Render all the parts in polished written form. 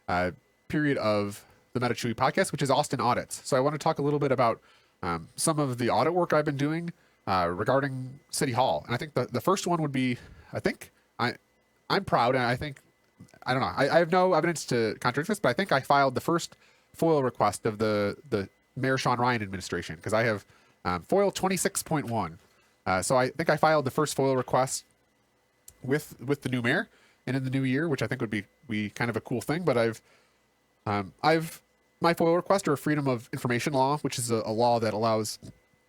uh, period of the Meta Chewy podcast, which is Austin Audits. So I want to talk a little bit about some of the audit work I've been doing regarding City Hall. And I think the first one would be, I think I'm proud, and I don't know, I have no evidence to contradict this, but I think I filed the first FOIL request of the Mayor Sean Ryan administration, because I have FOIL 26.1. So I think I filed the first FOIL request with the new mayor and in the new year, which I think would be kind of a cool thing. But I've my FOIL request, or a Freedom of Information law, which is a law that allows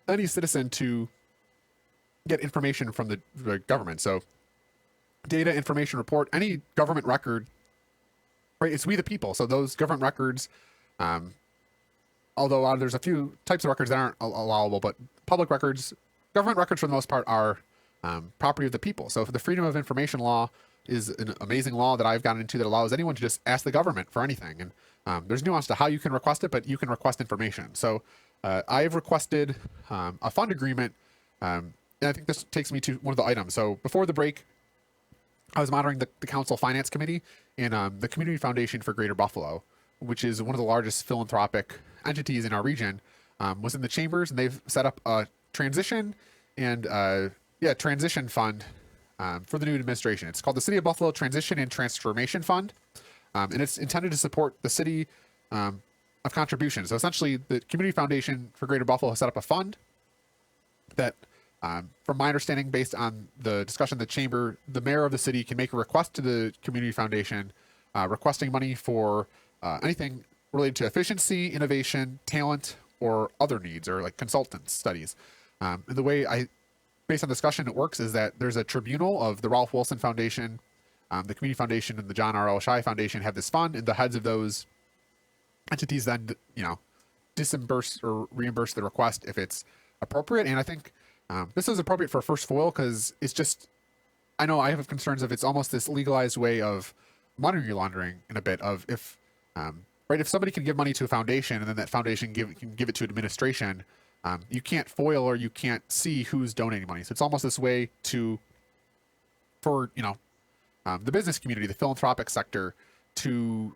any citizen to get information from the government. So data, information, report, any government record, right? It's we the people. So those government records, although there's a few types of records that aren't allowable, but public records, government records for the most part are property of the people. So the Freedom of Information law is an amazing law that I've gotten into that allows anyone to just ask the government for anything. And there's nuance to how you can request it, but you can request information. So I've requested a fund agreement, and I think this takes me to one of the items. So before the break, I was monitoring the council finance committee and the Community Foundation for Greater Buffalo, which is one of the largest philanthropic entities in our region, was in the chambers, and they've set up a transition fund for the new administration. It's called the City of Buffalo Transition and Transformation Fund, and it's intended to support the city of contributions. So essentially, the Community Foundation for Greater Buffalo has set up a fund that, from my understanding, based on the discussion in the chamber, the mayor of the city can make a request to the Community Foundation requesting money for anything related to efficiency, innovation, talent, or other needs, or like consultant studies. And the way based on discussion, it works is that there's a tribunal of the Ralph Wilson Foundation, the Community Foundation, and the John R. L. Shai Foundation have this fund, and the heads of those entities then, disburse or reimburse the request if it's appropriate. And I think this is appropriate for first FOIL because it's just, I know I have concerns of it's almost this legalized way of money laundering in a bit of if somebody can give money to a foundation and then that foundation can give it to administration, you can't FOIL or you can't see who's donating money. So it's almost this way for the business community, the philanthropic sector, to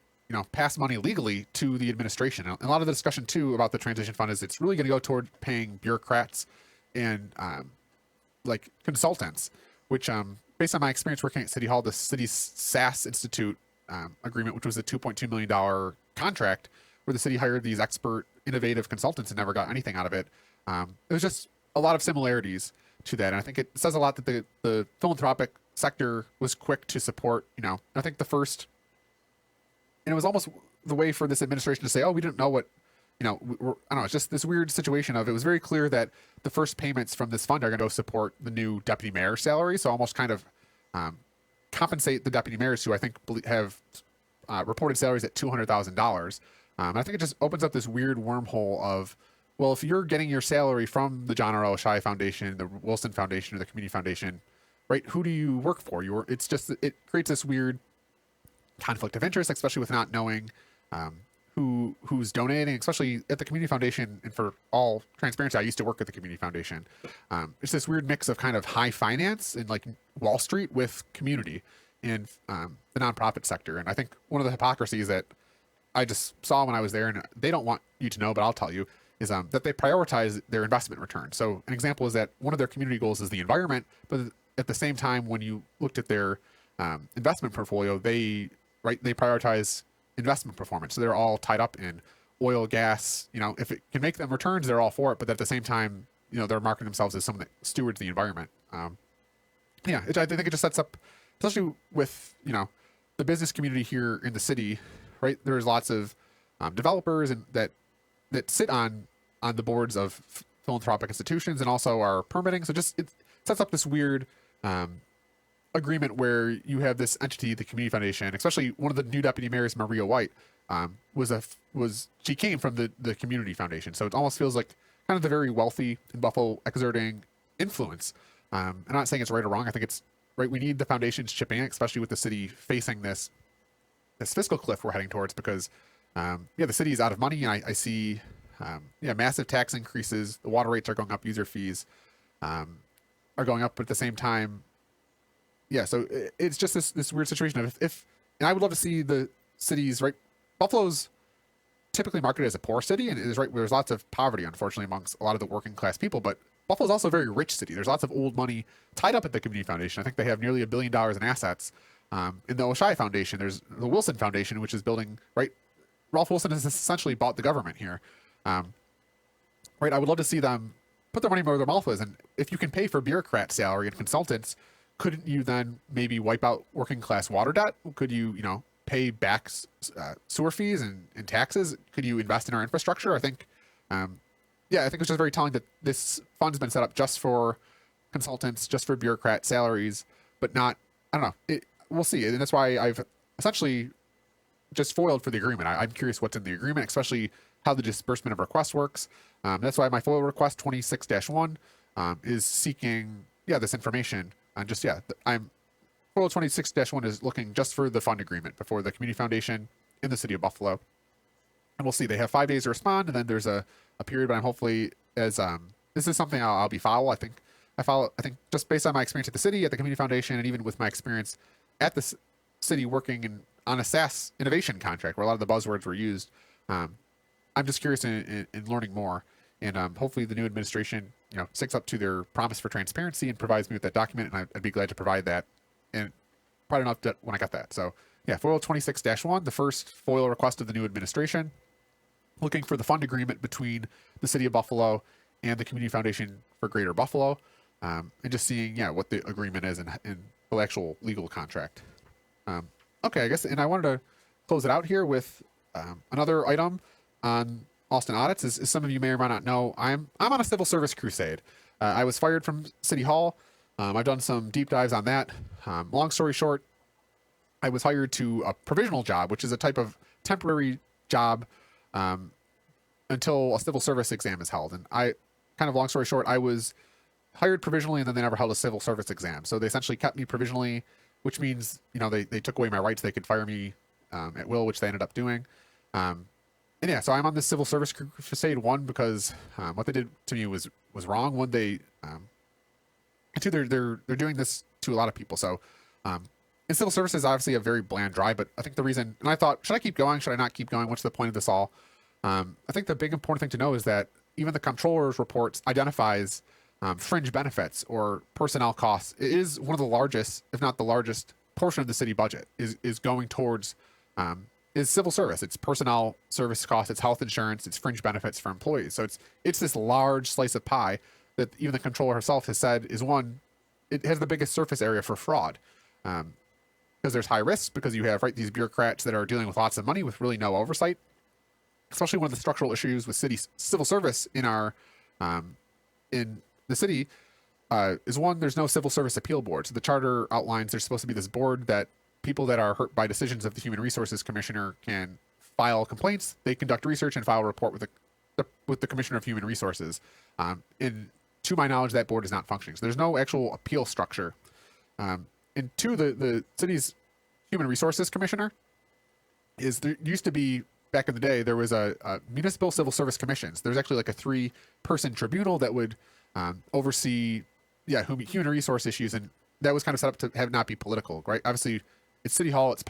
pass money legally to the administration. And a lot of the discussion too about the transition fund is it's really going to go toward paying bureaucrats and like consultants, which based on my experience working at City Hall, the city's SAS Institute agreement, which was a $2.2 million contract where the city hired these expert innovative consultants and never got anything out of it. It was just a lot of similarities to that. And I think it says a lot that the philanthropic sector was quick to support, I think and it was almost the way for this administration to say, oh, we didn't know what, I don't know, it's just this weird situation of, it was very clear that the first payments from this fund are going to go support the new deputy mayor's salary. So almost kind of compensate the deputy mayors who I think have reported salaries at $200,000. I think it just opens up this weird wormhole of, well, if you're getting your salary from the John R. L. Shai Foundation, the Wilson Foundation, or the Community Foundation, right, who do you work for? It creates this weird conflict of interest, especially with not knowing who's donating, especially at the Community Foundation. And for all transparency, I used to work at the Community Foundation. It's this weird mix of kind of high finance and like Wall Street with community and the nonprofit sector. And I think one of the hypocrisies that I just saw when I was there, and they don't want you to know, but I'll tell you, is that they prioritize their investment return. So an example is that one of their community goals is the environment, but at the same time, when you looked at their investment portfolio, they prioritize investment performance. So they're all tied up in oil, gas. If it can make them returns, they're all for it. But at the same time, they're marketing themselves as someone that stewards the environment. I think it just sets up, especially with the business community here in the city. Right, there's lots of developers and that sit on the boards of philanthropic institutions and also are permitting. So it sets up this weird agreement where you have this entity, the Community Foundation, especially one of the new deputy mayors, Maria White, she came from the Community Foundation. So it almost feels like kind of the very wealthy in Buffalo exerting influence. I'm not saying it's right or wrong. I think it's right. We need the foundations chipping in, especially with the city facing this fiscal cliff we're heading towards, because the city is out of money, and I see massive tax increases. The water rates are going up, user fees are going up, but at the same time, so it's just this weird situation of if and I would love to see the cities, right? Buffalo's typically marketed as a poor city, and it is right. There's lots of poverty, unfortunately, amongst a lot of the working class people. But Buffalo's also a very rich city. There's lots of old money tied up at the community foundation. I think they have nearly $1 billion in assets. In the Oshai Foundation, there's the Wilson Foundation, which is building, right? Ralph Wilson has essentially bought the government here. Right? I would love to see them put their money where their mouth is. And if you can pay for bureaucrat salary and consultants, couldn't you then maybe wipe out working class water debt? Could you, pay back sewer fees and taxes? Could you invest in our infrastructure? I think, I think it's just very telling that this fund's been set up just for consultants, just for bureaucrat salaries, but not, I don't know. We'll see. And that's why I've essentially just foiled for the agreement. I'm curious what's in the agreement, especially how the disbursement of requests works. That's why my FOIL request 26-1 is seeking, this information. And just, I'm FOIL 26-1 is looking just for the fund agreement before the community foundation in the city of Buffalo. And we'll see. They have 5 days to respond, and then there's a period, but I'm hopefully this is something I'll be follow. I think just based on my experience at the city, at the community foundation, and even with my experience at the city working on a SaaS innovation contract where a lot of the buzzwords were used, I'm just curious in learning more. And hopefully the new administration, sticks up to their promise for transparency and provides me with that document, and I'd be glad to provide that. And probably enough when I got that. So FOIL 26-1, the first FOIL request of the new administration, looking for the fund agreement between the city of Buffalo and the Community Foundation for Greater Buffalo, and just seeing, what the agreement is in the actual legal contract. Okay, I guess, and I wanted to close it out here with another item on Austin Audits. As some of you may or may not know, I'm on a civil service crusade. I was fired from City Hall. I've done some deep dives on that. Long story short, I was hired to a provisional job, which is a type of temporary job until a civil service exam is held. And long story short, I was hired provisionally, and then they never held a civil service exam. So they essentially kept me provisionally, which means, they took away my rights. They could fire me at will, which they ended up doing. So I'm on this civil service crusade, one, because what they did to me was wrong. One, and two, they're doing this to a lot of people. So and civil service is obviously a very bland dry, but I think the reason, and I thought, should I keep going? Should I not keep going? What's the point of this all? I think the big important thing to know is that even the comptroller's reports identifies fringe benefits or personnel costs. It is one of the largest, if not the largest, portion of the city budget is going towards is civil service. It's personnel service costs, it's health insurance, it's fringe benefits for employees. So it's this large slice of pie that even the comptroller herself has said is one. It has the biggest surface area for fraud. Because there's high risks, because you have these bureaucrats that are dealing with lots of money with really no oversight. Especially one of the structural issues with city civil service in our in the city is one, there's no civil service appeal board. So the charter outlines there's supposed to be this board that people that are hurt by decisions of the Human Resources Commissioner can file complaints. They conduct research and file a report with the Commissioner of Human Resources. And to my knowledge, that board is not functioning. So there's no actual appeal structure. And two, the city's Human Resources Commissioner there used to be, back in the day, there was a municipal civil service commissions. There's actually a 3-person tribunal that would oversee human resource issues, and that was kind of set up to have not be political, right? Obviously, it's City Hall, it's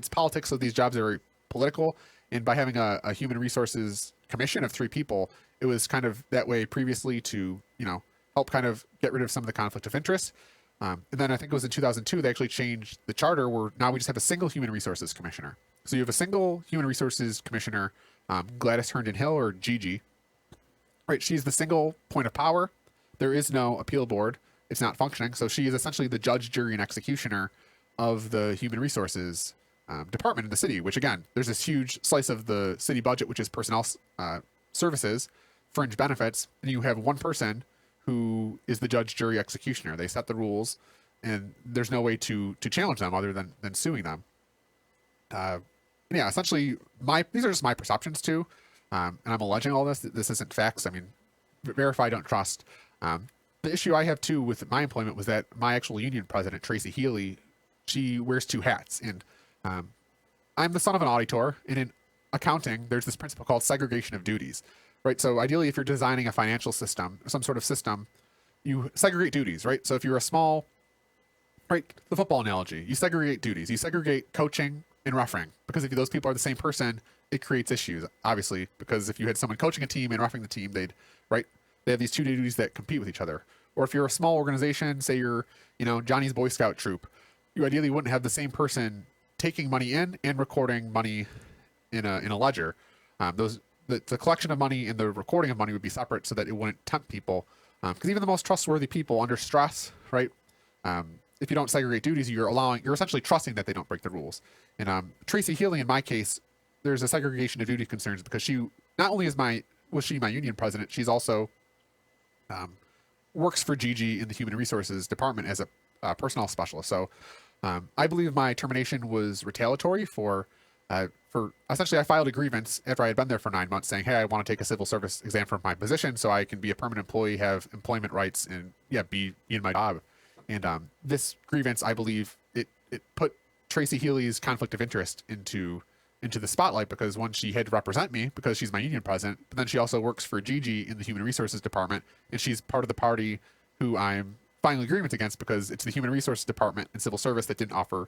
politics, so these jobs are very political, and by having a human resources commission of 3 people, it was kind of that way previously to help kind of get rid of some of the conflict of interest. And then I think it was in 2002 they actually changed the charter where now we just have a single human resources commissioner. So you have a single human resources commissioner, Gladys Herndon Hill, or Gigi. Right, she's the single point of power. There is no appeal board. It's not functioning. So she is essentially the judge, jury, and executioner of the human resources department in the city, which again, there's this huge slice of the city budget, which is personnel services, fringe benefits, and you have one person who is the judge, jury, executioner. They set the rules, and there's no way to challenge them other than suing them. Essentially, these are just my perceptions too, and I'm alleging all this. This isn't facts. I mean, verify, don't trust. The issue I have too with my employment was that my actual union president, Tracy Healy, she wears 2 hats, and I'm the son of an auditor, and in accounting, there's this principle called segregation of duties. Right. So ideally, if you're designing a financial system, some sort of system, you segregate duties, right? So if you're a small, right, the football analogy, you segregate duties. You segregate coaching and refereeing, because if those people are the same person, it creates issues, obviously, because if you had someone coaching a team and refereeing the team, they have these two duties that compete with each other. Or if you're a small organization, say you're, Johnny's Boy Scout troop, you ideally wouldn't have the same person taking money in and recording money in a ledger. The collection of money and the recording of money would be separate so that it wouldn't tempt people. Because even the most trustworthy people under stress, right? If you don't segregate duties, you're essentially trusting that they don't break the rules. And Tracy Healy, in my case, there's a segregation of duty concerns because she not only was she my union president, she's also works for Gigi in the human resources department as a personnel specialist. So I believe my termination was retaliatory for essentially I filed a grievance after I had been there for 9 months saying, hey, I want to take a civil service exam for my position so I can be a permanent employee, have employment rights, and be in my job. And this grievance, I believe, it put Tracy Healy's conflict of interest into the spotlight, because one, she had to represent me because she's my union president, but then she also works for Gigi in the human resources department, and she's part of the party who I'm filing agreements against because it's the human resources department and civil service that didn't offer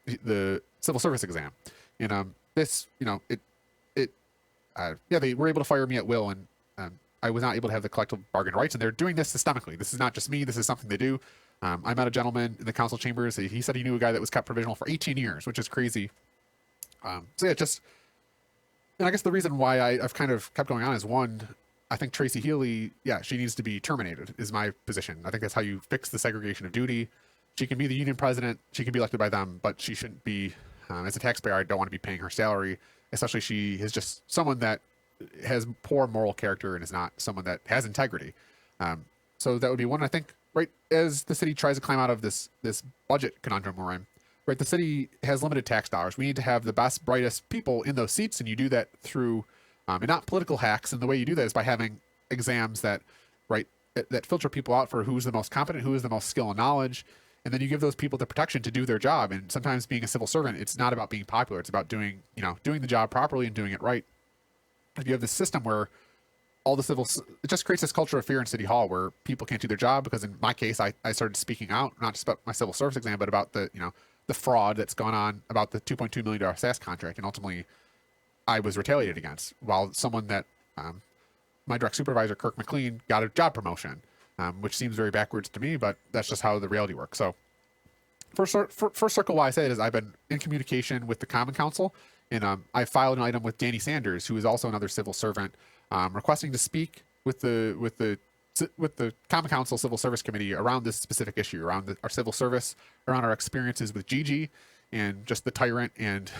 the civil service exam. And this, they were able to fire me at will, and I was not able to have the collective bargain rights, and they're doing this systemically. This is not just me. This is something they do. I met a gentleman in the council chambers. He said he knew a guy that was kept provisional for 18 years, which is crazy. And I guess the reason why I've kind of kept going on is, one, I think Tracy Healy, she needs to be terminated, is my position. I think that's how you fix the segregation of duty. She can be the union president. She can be elected by them, but she shouldn't be, as a taxpayer, I don't want to be paying her salary, especially she is just someone that has poor moral character and is not someone that has integrity. So that would be one. I think, right, as the city tries to climb out of this budget conundrum we're in, right, the city has limited tax dollars. We need to have the best, brightest people in those seats, and you do that through, and not political hacks. And the way you do that is by having exams that filter people out for who's the most competent, who is the most skill and knowledge, and then you give those people the protection to do their job. And sometimes being a civil servant, it's not about being popular. It's about doing the job properly and doing it right. If you have this system where it just creates this culture of fear in City Hall where people can't do their job, because in my case, I started speaking out, not just about my civil service exam, but about the fraud that's gone on about the $2.2 million SAS contract. And ultimately I was retaliated against, while someone that, my direct supervisor, Kirk McLean, got a job promotion, which seems very backwards to me, but that's just how the reality works. So first circle why I say it is I've been in communication with the Common Council, and I filed an item with Danny Sanders, who is also another civil servant, requesting to speak with the Common Council Civil Service Committee around this specific issue, around our civil service, around our experiences with Gigi, and just the tyrant and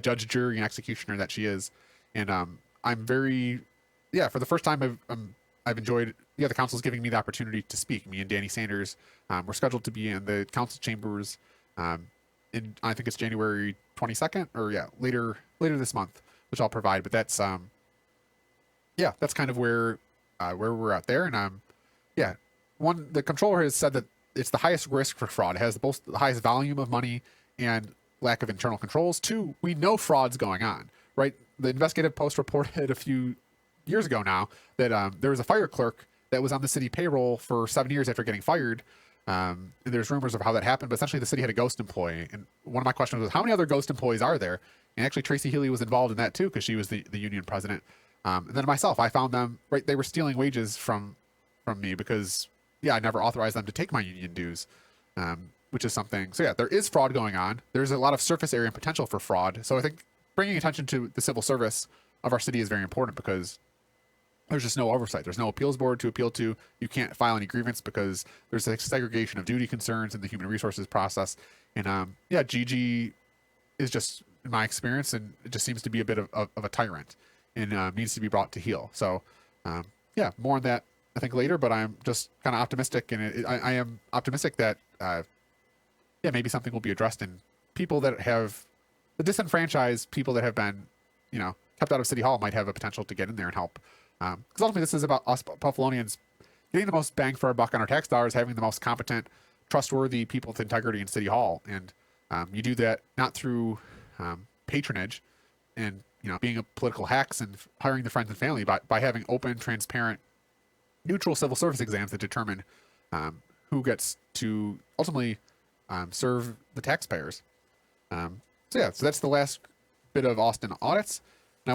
judge, jury, and executioner that she is. And I'm very, for the first time I've enjoyed, the council's giving me the opportunity to speak. Me and Danny Sanders, we're scheduled to be in the council chambers in, I think it's January 22nd, or later this month, which I'll provide. But that's that's kind of where we're at there. And one, the controller has said that it's the highest risk for fraud. It has both the highest volume of money and lack of internal controls. Two, we know fraud's going on, right? The Investigative Post reported a few years ago now that there was a fire clerk that was on the city payroll for 7 years after getting fired. And there's rumors of how that happened, but essentially the city had a ghost employee. And one of my questions was, how many other ghost employees are there? And actually Tracy Healy was involved in that too, because she was the union president. And then myself, I found them, right, they were stealing wages from me because, I never authorized them to take my union dues, which is something. So there is fraud going on. There's a lot of surface area and potential for fraud. So I think bringing attention to the civil service of our city is very important, because there's just no oversight. There's no appeals board to appeal to. You can't file any grievance because there's a segregation of duty concerns in the human resources process. And Gigi is just, in my experience, and it just seems to be a bit of a tyrant, and needs to be brought to heel. So more on that I think later, but I'm just kind of optimistic, and I am optimistic that maybe something will be addressed, and people that have the disenfranchised people that have been kept out of City Hall might have a potential to get in there and help. Because ultimately this is about us Buffalonians getting the most bang for our buck on our tax dollars, having the most competent, trustworthy people with integrity in City Hall. And you do that not through patronage and being a political hacks and hiring the friends and family, but by having open, transparent, neutral civil service exams that determine who gets to ultimately serve the taxpayers. So yeah, so that's the last bit of Austin audits.